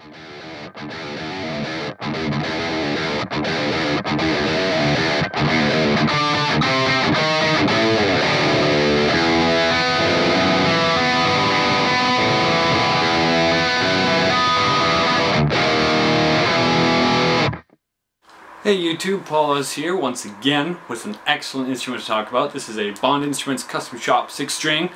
Hey YouTube, Paul is here once again with an excellent instrument to talk about. This is a Bond Instruments Custom Shop 6-string.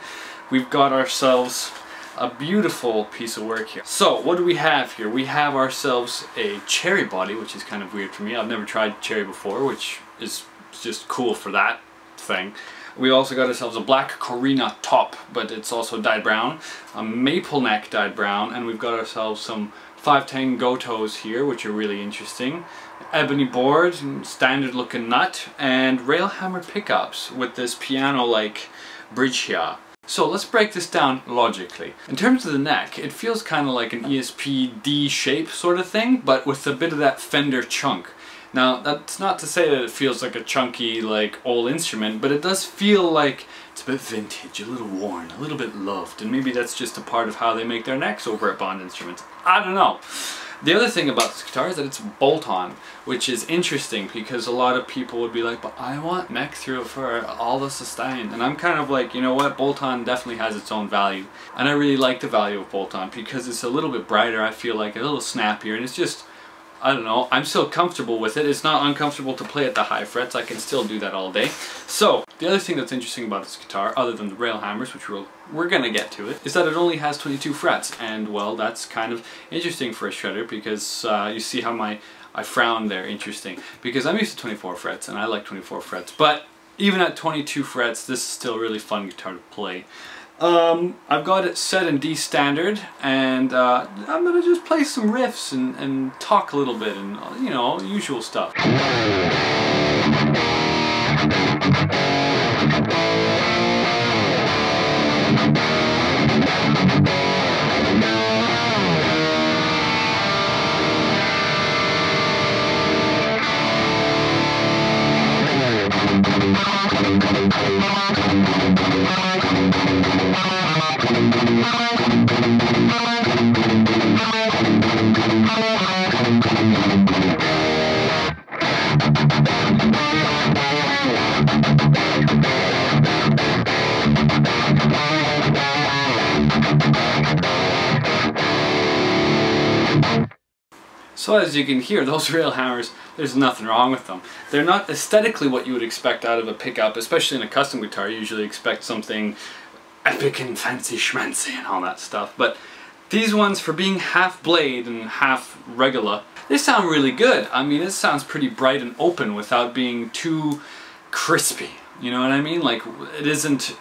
We've got ourselves a beautiful piece of work here. So what do we have here? We have ourselves a cherry body, which is kind of weird for me. I've never tried cherry before, which is just cool for that thing. We also got ourselves a black Corina top, but it's also dyed brown, a maple neck dyed brown, and we've got ourselves some 510 Gotos here, which are really interesting. Ebony board, standard looking nut, and Railhammer pickups with this piano-like bridge here. So let's break this down logically. In terms of the neck, it feels kind of like an ESP D shape sort of thing, but with a bit of that Fender chunk. Now, that's not to say that it feels like a chunky, like, old instrument, but it does feel like it's a bit vintage, a little worn, a little bit loved, and maybe that's just a part of how they make their necks over at Bond Instruments. I don't know. The other thing about this guitar is that it's bolt-on, which is interesting because a lot of people would be like, but I want neck through for all the sustain. And I'm kind of like, you know what, bolt-on definitely has its own value. And I really like the value of bolt-on because it's a little bit brighter, I feel like, a little snappier, and it's just, I don't know, I'm still comfortable with it. It's not uncomfortable to play at the high frets. I can still do that all day. So, the other thing that's interesting about this guitar, other than the Railhammers, which we're gonna get to it, is that it only has 22 frets. And, well, that's kind of interesting for a shredder because you see how I frowned there, interesting. Because I'm used to 24 frets, and I like 24 frets. But even at 22 frets, this is still a really fun guitar to play. I've got it set in D standard, and I'm gonna just play some riffs and talk a little bit and, you know, usual stuff. So as you can hear, those Railhammers, there's nothing wrong with them. They're not aesthetically what you would expect out of a pickup, especially in a custom guitar. You usually expect something epic and fancy schmancy and all that stuff. But these ones, for being half blade and half regular, they sound really good. I mean, it sounds pretty bright and open without being too crispy. You know what I mean? Like, it isn't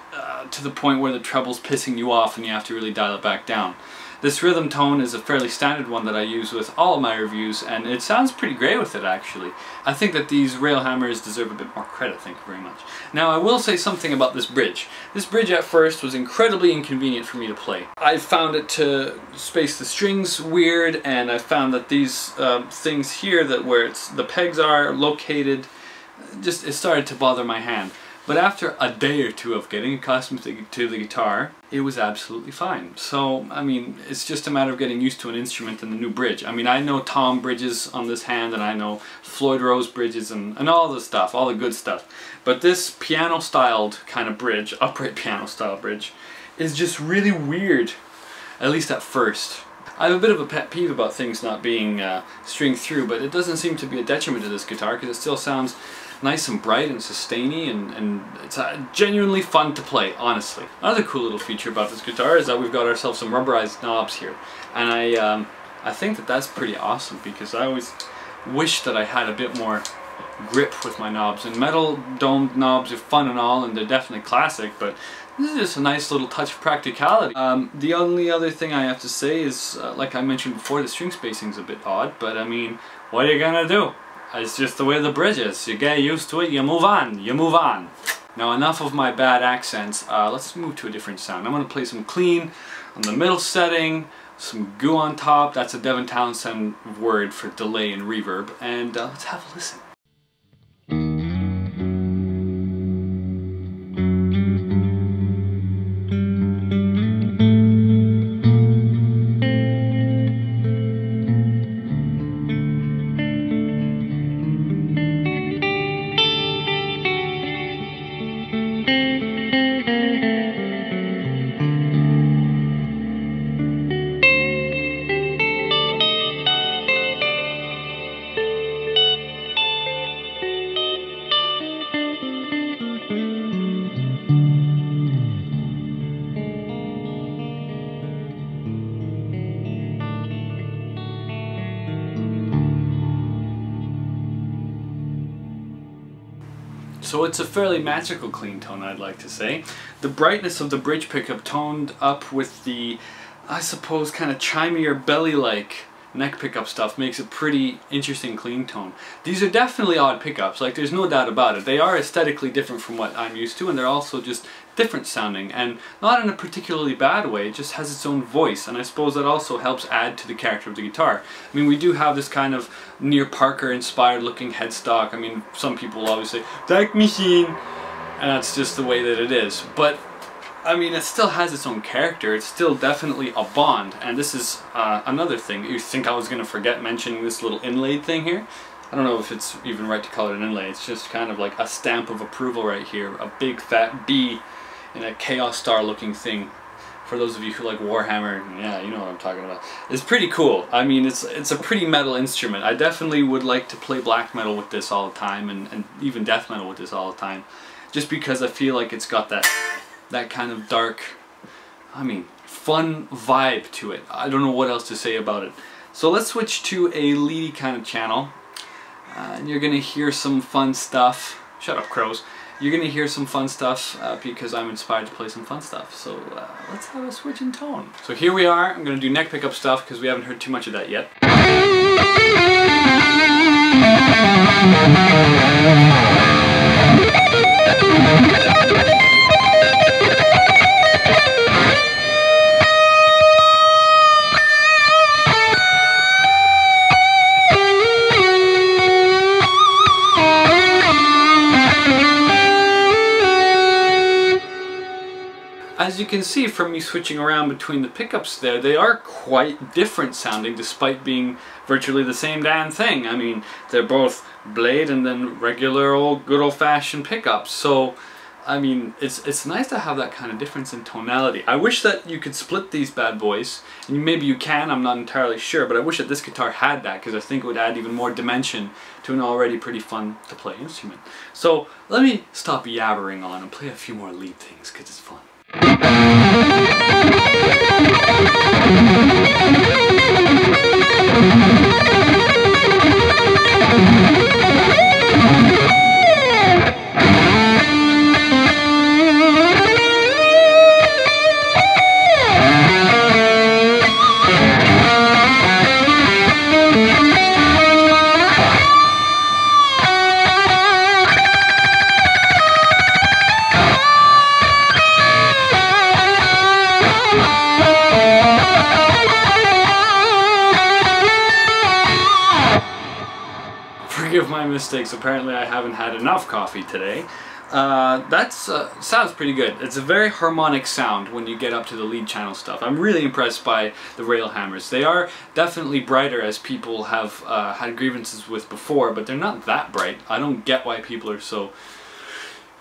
to the point where the treble's pissing you off and you have to really dial it back down. This rhythm tone is a fairly standard one that I use with all of my reviews, and it sounds pretty great with it, actually. I think that these Railhammers deserve a bit more credit, thank you very much. Now, I will say something about this bridge. This bridge at first was incredibly inconvenient for me to play. I found it to space the strings weird, and I found that these things here, that where the pegs are located, just it started to bother my hand. But after a day or two of getting accustomed to the guitar, it was absolutely fine. So, I mean, it's just a matter of getting used to an instrument and the new bridge. I mean, I know tom bridges on this hand, and I know Floyd Rose bridges and all the stuff, all the good stuff. But this piano-styled kind of bridge, upright piano-style bridge, is just really weird, at least at first. I have a bit of a pet peeve about things not being stringed through, but it doesn't seem to be a detriment to this guitar because it still sounds nice and bright and sustainy, and it's genuinely fun to play, honestly. Another cool little feature about this guitar is that we've got ourselves some rubberized knobs here, and I think that that's pretty awesome because I always wish that I had a bit more grip with my knobs. And metal domed knobs are fun and all, and they're definitely classic, but this is just a nice little touch of practicality. The only other thing I have to say is, like I mentioned before, the string spacing's a bit odd, but I mean, what are you gonna do? It's just the way the bridge is. You get used to it, you move on, you move on. Now, enough of my bad accents. Let's move to a different sound. I'm going to play some clean on the middle setting, some goo on top. That's a Devin Townsend word for delay and reverb. And let's have a listen. So it's a fairly magical clean tone, I'd like to say. The brightness of the bridge pickup toned up with the, I suppose, kind of chimier belly-like neck pickup stuff makes a pretty interesting clean tone. These are definitely odd pickups, like there's no doubt about it. They are aesthetically different from what I'm used to, and they're also just different sounding, and not in a particularly bad way. It just has its own voice, and I suppose that also helps add to the character of the guitar. I mean, we do have this kind of near Parker inspired looking headstock. I mean, some people will always say dark machine, and that's just the way that it is, but I mean, it still has its own character. It's still definitely a Bond, and this is another thing. You think I was going to forget mentioning this little inlaid thing here? I don't know if it's even right to call it an inlay. It's just kind of like a stamp of approval right here. A big fat B in a Chaos Star looking thing. For those of you who like Warhammer, yeah, you know what I'm talking about. It's pretty cool. I mean, it's a pretty metal instrument. I definitely would like to play black metal with this all the time, and even death metal with this all the time. Just because I feel like it's got that kind of dark, I mean, fun vibe to it. I don't know what else to say about it. So let's switch to a leady kind of channel. And you're gonna hear some fun stuff. Shut up, crows. You're gonna hear some fun stuff because I'm inspired to play some fun stuff. So let's have a switch in tone. So here we are. I'm gonna do neck pickup stuff because we haven't heard too much of that yet. As you can see from me switching around between the pickups there, they are quite different sounding despite being virtually the same damn thing. I mean, they're both blade and then regular old good old-fashioned pickups. So, I mean, it's nice to have that kind of difference in tonality. I wish that you could split these bad boys, and maybe you can, I'm not entirely sure, but I wish that this guitar had that because I think it would add even more dimension to an already pretty fun to play instrument. So, let me stop yabbering on and play a few more lead things because it's fun. Forgive my mistakes, apparently I haven't had enough coffee today. Sounds pretty good. It's a very harmonic sound when you get up to the lead channel stuff. I'm really impressed by the Railhammers. They are definitely brighter, as people have had grievances with before, but they're not that bright. I don't get why people are so...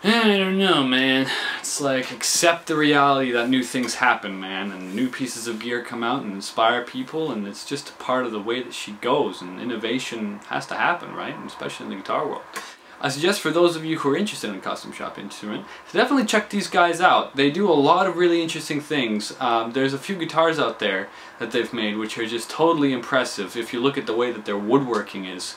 I don't know, man. It's like, accept the reality that new things happen, man, and new pieces of gear come out and inspire people, and it's just a part of the way that she goes, and innovation has to happen, right? And especially in the guitar world. I suggest for those of you who are interested in a custom shop instrument to definitely check these guys out. They do a lot of really interesting things. There's a few guitars out there that they've made which are just totally impressive if you look at the way that their woodworking is.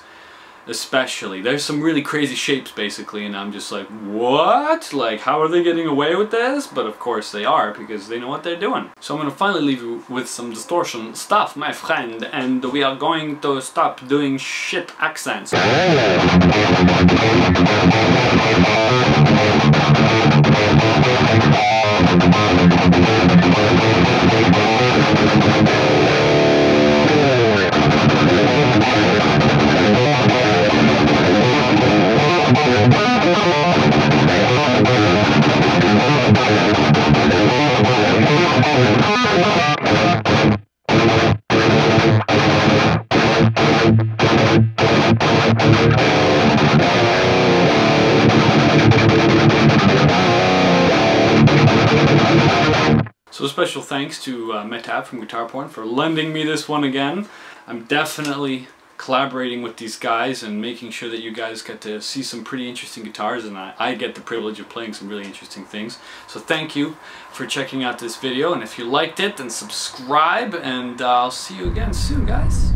Especially. There's some really crazy shapes basically, and I'm just like, what? Like, how are they getting away with this? But of course they are, because they know what they're doing. So I'm gonna finally leave you with some distortion stuff, my friend, and we are going to stop doing shit accents. So special thanks to Mehtab from Guitar Porn for lending me this one again. I'm definitely collaborating with these guys and making sure that you guys get to see some pretty interesting guitars, and I get the privilege of playing some really interesting things. So thank you for checking out this video, and if you liked it, then subscribe, and I'll see you again soon, guys.